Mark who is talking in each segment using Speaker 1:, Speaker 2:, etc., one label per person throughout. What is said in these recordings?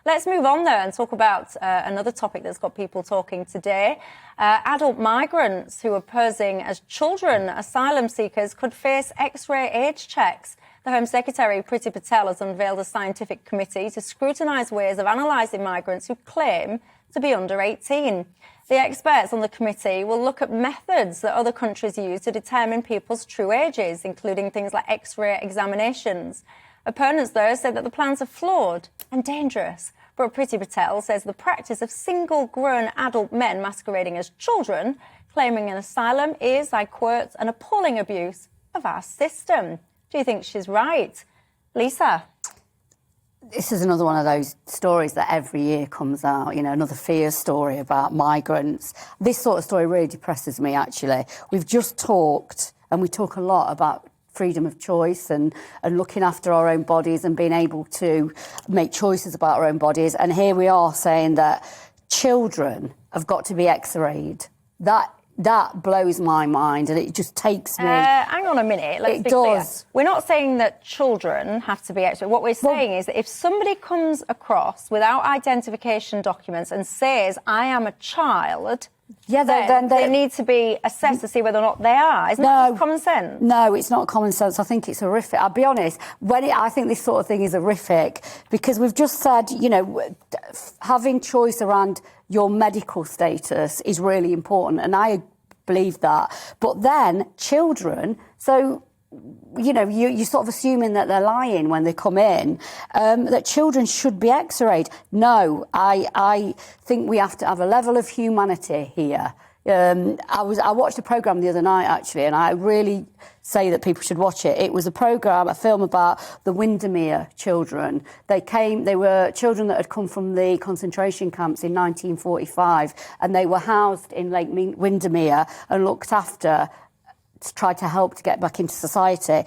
Speaker 1: Let's move on there and talk about another topic that's got people talking today. Adult migrants who are posing as children, asylum seekers, could face X-ray age checks. The Home Secretary, Priti Patel, has unveiled a scientific committee to scrutinise ways of analysing migrants who claim to be under 18. The experts on the committee will look at methods that other countries use to determine people's true ages, including things like X-ray examinations. Opponents, though, said that the plans are flawed and dangerous. But Priti Patel says the practice of single-grown adult men masquerading as children, claiming an asylum, is, I quote, an appalling abuse of our system. Do you think she's right? Lisa?
Speaker 2: This is another one of those stories that every year comes out, you know, another fear story about migrants. This sort of story really depresses me, actually. We've just talked, and we talk a lot about freedom of choice and looking after our own bodies and being able to make choices about our own bodies. And here we are saying that children have got to be X-rayed. That blows my mind, and it just takes me...
Speaker 1: hang on a minute, let's be clear. We're not saying that children have to be X-rayed. What we're saying is that if somebody comes across without identification documents and says, I am a child... Yeah, then they need to be assessed to see whether or not they are. Isn't that just common sense?
Speaker 2: No, it's not common sense. I think it's horrific. I'll be honest, I think this sort of thing is horrific because we've just said, you know, having choice around your medical status is really important, and I believe that. But then children, so... you know, you're sort of assuming that they're lying when they come in, that children should be X-rayed. No, I think we have to have a level of humanity here. I watched a programme the other night, actually, and I really say that people should watch it. It was a film about the Windermere children. They were children that had come from the concentration camps in 1945, and they were housed in Lake Windermere and looked after, to try to help to get back into society.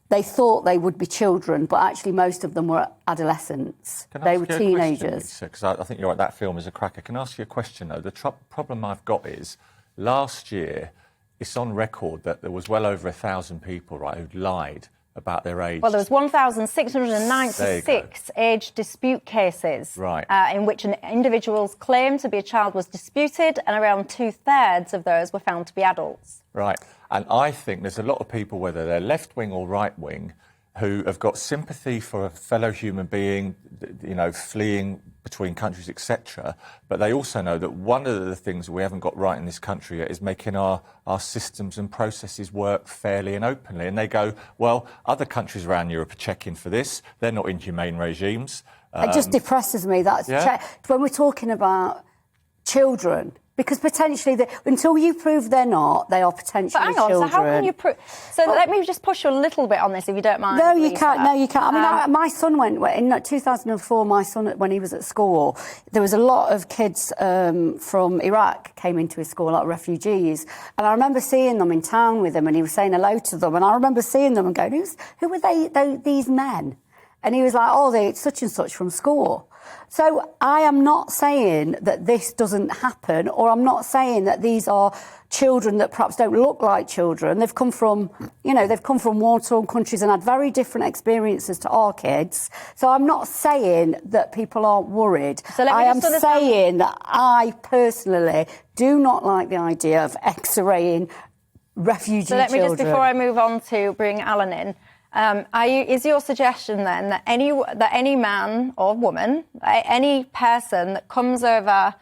Speaker 2: They thought they would be children, but actually most of them were adolescents. They were teenagers.
Speaker 3: Because I think you're right, that film is a cracker. Can I ask you a question, though? The problem I've got is, last year, it's on record that there was well over 1,000 people, right, who'd lied about their age.
Speaker 1: Well, there was 1,696 age dispute cases,
Speaker 3: right,
Speaker 1: in which an individual's claim to be a child was disputed, and around 2/3 of those were found to be adults.
Speaker 3: Right. And I think there's a lot of people, whether they're left-wing or right-wing, who have got sympathy for a fellow human being, you know, fleeing between countries, etc. But they also know that one of the things we haven't got right in this country yet is making our systems and processes work fairly and openly. And they go, well, other countries around Europe are checking for this. They're not inhumane regimes.
Speaker 2: It just depresses me. When we're talking about children... because potentially, until you prove they're not, they are potentially children.
Speaker 1: But hang on, so how can you prove... So let me just push you a little bit on this, if you don't mind.
Speaker 2: No, you can't. No, you can't. I mean, my son went... In 2004, my son, when he was at school, there was a lot of kids from Iraq came into his school, a lot of refugees. And I remember seeing them in town with him, and he was saying hello to them. And I remember seeing them and going, who were these men? And he was like, oh, they're such and such from school. So I am not saying that this doesn't happen, or I'm not saying that these are children that perhaps don't look like children. They've come from, you know, war-torn countries and had very different experiences to our kids. So I'm not saying that people aren't worried.
Speaker 1: So I am
Speaker 2: saying that I personally do not like the idea of X-raying refugee children.
Speaker 1: So let me just, before I move on to bring Alan in, is your suggestion then that any man or woman, any person that comes over,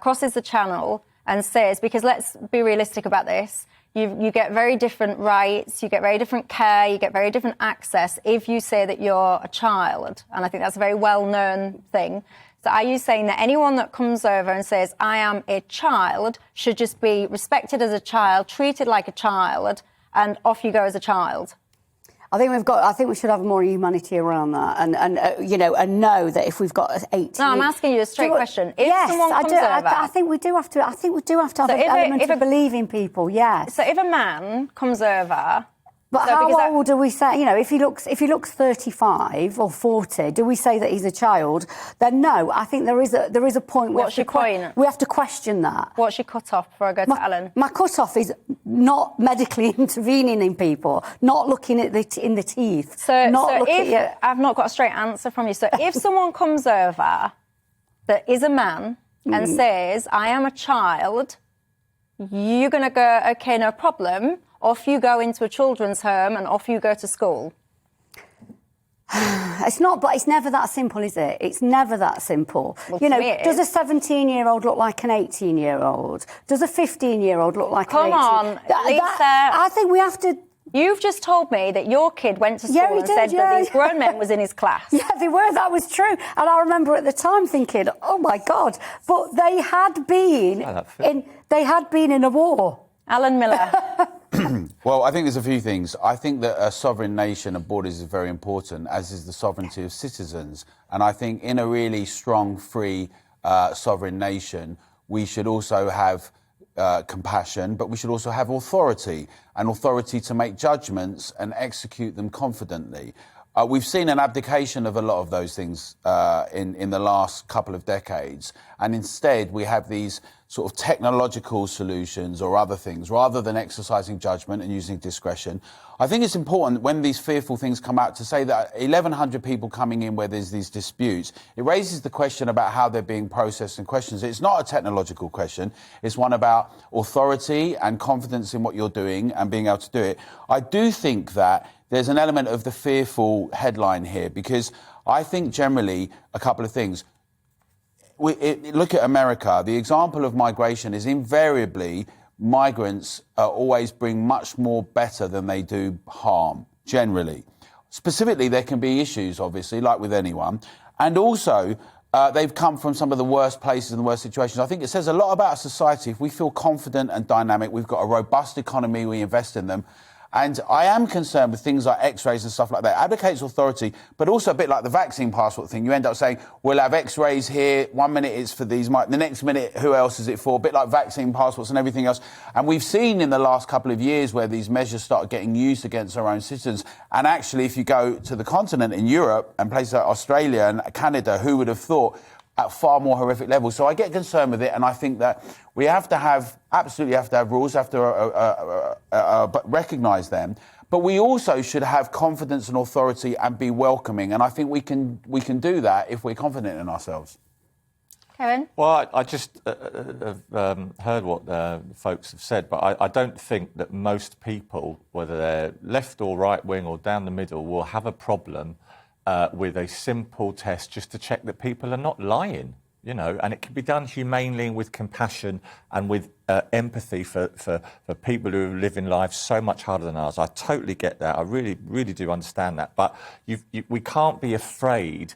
Speaker 1: crosses the channel and says, because let's be realistic about this, you get very different rights, you get very different care, you get very different access if you say that you're a child. And I think that's a very well-known thing. So are you saying that anyone that comes over and says, I am a child, should just be respected as a child, treated like a child, and off you go as a child?
Speaker 2: I think we should have more humanity around that, and you know, and know that if we've got 18.
Speaker 1: No, I'm asking you a straight question. If someone comes over,
Speaker 2: I think we do have to. I think we do have to have an element of believing people. Yes.
Speaker 1: So if a man comes over.
Speaker 2: But how old do we say? You know, if he looks 35 or 40, do we say that he's a child? Then no. I think there is a point where we have to question that.
Speaker 1: What's your cut-off before I go to Alan?
Speaker 2: My cut-off is not medically intervening in people, not looking at in the teeth.
Speaker 1: I've not got a straight answer from you. So if someone comes over that is a man and says, I am a child, you're going to go, OK, no problem. Off you go into a children's home and off you go to school.
Speaker 2: It's not, but it's never that simple, is it? It's never that simple.
Speaker 1: Well,
Speaker 2: you know,
Speaker 1: does
Speaker 2: a 17-year-old look like an 18-year-old? Does a 15-year-old look like an 18-year-old?
Speaker 1: Come on, Lisa.
Speaker 2: I think we have to...
Speaker 1: You've just told me that your kid went to school and said that these grown men was in his class.
Speaker 2: Yeah, they were. That was true. And I remember at the time thinking, oh, my God. But they had been in a war.
Speaker 1: Alan Miller.
Speaker 4: Well, I think there's a few things. I think that a sovereign nation of borders is very important, as is the sovereignty of citizens. And I think in a really strong, free, sovereign nation, we should also have compassion, but we should also have authority, and authority to make judgments and execute them confidently. We've seen an abdication of a lot of those things in the last couple of decades, and instead we have these sort of technological solutions or other things, rather than exercising judgment and using discretion. I think it's important when these fearful things come out to say that 1,100 people coming in where there's these disputes, it raises the question about how they're being processed and questions. It's not a technological question. It's one about authority and confidence in what you're doing and being able to do it. I do think that there's an element of the fearful headline here, because I think generally a couple of things. Look at America. The example of migration is invariably migrants always bring much more better than they do harm, generally. Specifically, there can be issues, obviously, like with anyone. And also, they've come from some of the worst places and the worst situations. I think it says a lot about society. If we feel confident and dynamic, we've got a robust economy, we invest in them. And I am concerned with things like X-rays and stuff like that. It abdicates authority, but also a bit like the vaccine passport thing. You end up saying, we'll have X-rays here. 1 minute it's for these, the next minute, who else is it for? A bit like vaccine passports and everything else. And we've seen in the last couple of years where these measures start getting used against our own citizens. And actually, if you go to the continent in Europe and places like Australia and Canada, who would have thought, at far more horrific levels. So I get concerned with it, and I think that we absolutely have to have rules, have to recognise them, but we also should have confidence and authority and be welcoming, and I think we can do that if we're confident in ourselves.
Speaker 1: Kevin?
Speaker 3: Well, I just heard what the folks have said, but I don't think that most people, whether they're left or right wing or down the middle, will have a problem with a simple test just to check that people are not lying, you know, and it can be done humanely and with compassion and with empathy for people who are living lives so much harder than ours. I totally get that. I really, really do understand that. But we can't be afraid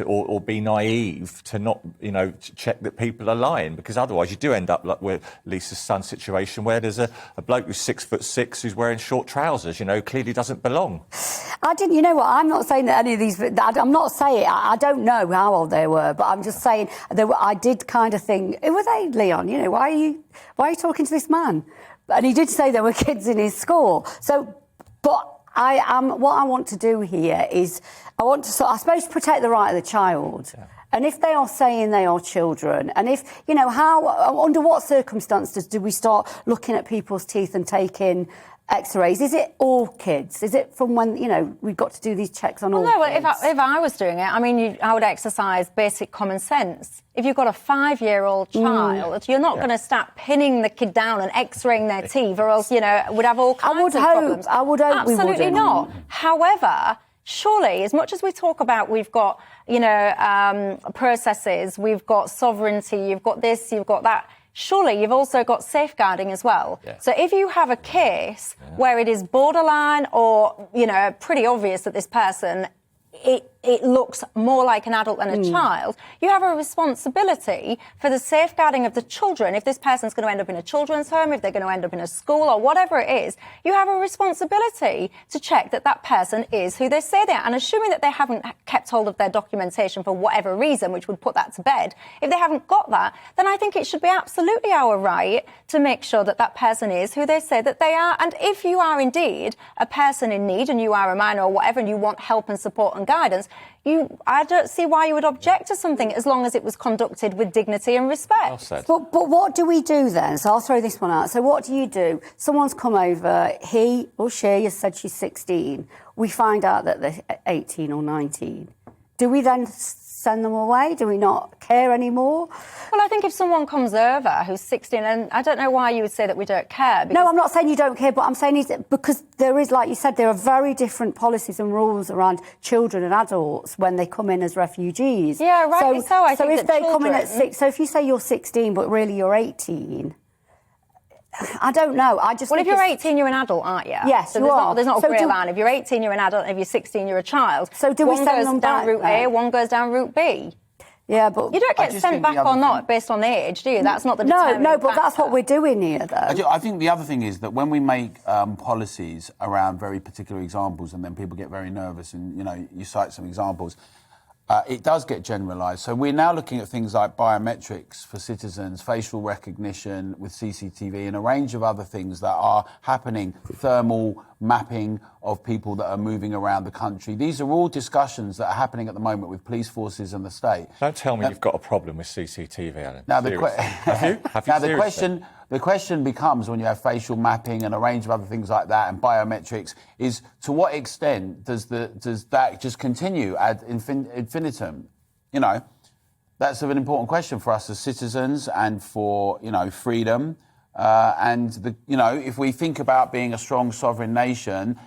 Speaker 3: or be naive to not, you know, check that people are lying, because otherwise you do end up like with Lisa's son's situation, where there's a bloke who's 6'6" who's wearing short trousers, you know, clearly doesn't belong.
Speaker 2: You know what, I'm not saying that any of these, I'm not saying, I don't know how old they were, but I'm just saying, I did kind of think, who were they, Leon? You know, why are you talking to this man? And he did say there were kids in his school. So, but what I want to do here is, I suppose, protect the right of the child. Yeah. And if they are saying they are children, and if, you know, under what circumstances do we start looking at people's teeth and taking X-rays? Is it all kids? Is it from when, you know, we've got to do these checks on all kids?
Speaker 1: Well, if I was doing it, I mean, I would exercise basic common sense. If you've got a 5-year-old child, you're not going to start pinning the kid down and X-raying their teeth, or else, you know, would have all kinds of problems.
Speaker 2: I would hope we wouldn't.
Speaker 1: Absolutely not. However, surely, as much as we talk about, we've got, you know, processes, we've got sovereignty, you've got this, you've got that. Surely you've also got safeguarding as well. Yeah. So if you have a case where it is borderline or, you know, pretty obvious that this person, it looks more like an adult than a child, you have a responsibility for the safeguarding of the children. If this person's going to end up in a children's home, if they're going to end up in a school or whatever it is, you have a responsibility to check that that person is who they say they are. And assuming that they haven't kept hold of their documentation for whatever reason, which would put that to bed, if they haven't got that, then I think it should be absolutely our right to make sure that that person is who they say that they are. And if you are indeed a person in need and you are a minor or whatever and you want help and support and guidance, I don't see why you would object to something as long as it was conducted with dignity and respect. Well said.
Speaker 2: But what do we do then? So I'll throw this one out. So what do you do? Someone's come over, he or she has said she's 16. We find out that they're 18 or 19. Do we then send them away? Do we not care anymore?
Speaker 1: Well, I think if someone comes over who's 16, and I don't know why you would say that we don't care.
Speaker 2: No, I'm not saying you don't care, but I'm saying is because there is, like you said, there are very different policies and rules around children and adults when they come in as refugees.
Speaker 1: Yeah, rightly so. I think
Speaker 2: if they come in at 6, so if you say you're 16, but really you're 18. I don't know.
Speaker 1: Well, if you're 18, you're an adult, aren't you?
Speaker 2: Yes,
Speaker 1: so
Speaker 2: you are.
Speaker 1: There's not a
Speaker 2: So
Speaker 1: grey line. If you're 18, you're an adult. And if you're 16, you're a child.
Speaker 2: So do we
Speaker 1: one
Speaker 2: send
Speaker 1: goes
Speaker 2: them
Speaker 1: down
Speaker 2: back
Speaker 1: route
Speaker 2: then?
Speaker 1: A, one goes down route B.
Speaker 2: Yeah, but
Speaker 1: You don't get sent back or not based on age, do you? That's not the determining
Speaker 2: No, but that's
Speaker 1: factor.
Speaker 2: what we're doing here, though.
Speaker 4: I think the other thing is that when we make policies around very particular examples, and then people get very nervous, and you cite some examples, it does get generalised. So we're now looking at things like biometrics for citizens, facial recognition with CCTV, and a range of other things that are happening, thermal mapping of people that are moving around the country. These are all discussions that are happening at the moment with police forces and the state.
Speaker 3: Don't tell me you've got a problem with CCTV, Alan.
Speaker 4: Now,
Speaker 3: Have you?
Speaker 4: Now,
Speaker 3: Seriously?
Speaker 4: the question becomes, when you have facial mapping and a range of other things like that and biometrics, is to what extent does that just continue ad infinitum? That's an important question for us as citizens and for, freedom. If we think about being a strong sovereign nation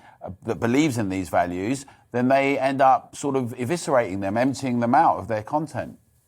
Speaker 4: that believes in these values, then they end up sort of eviscerating them, emptying them out of their content.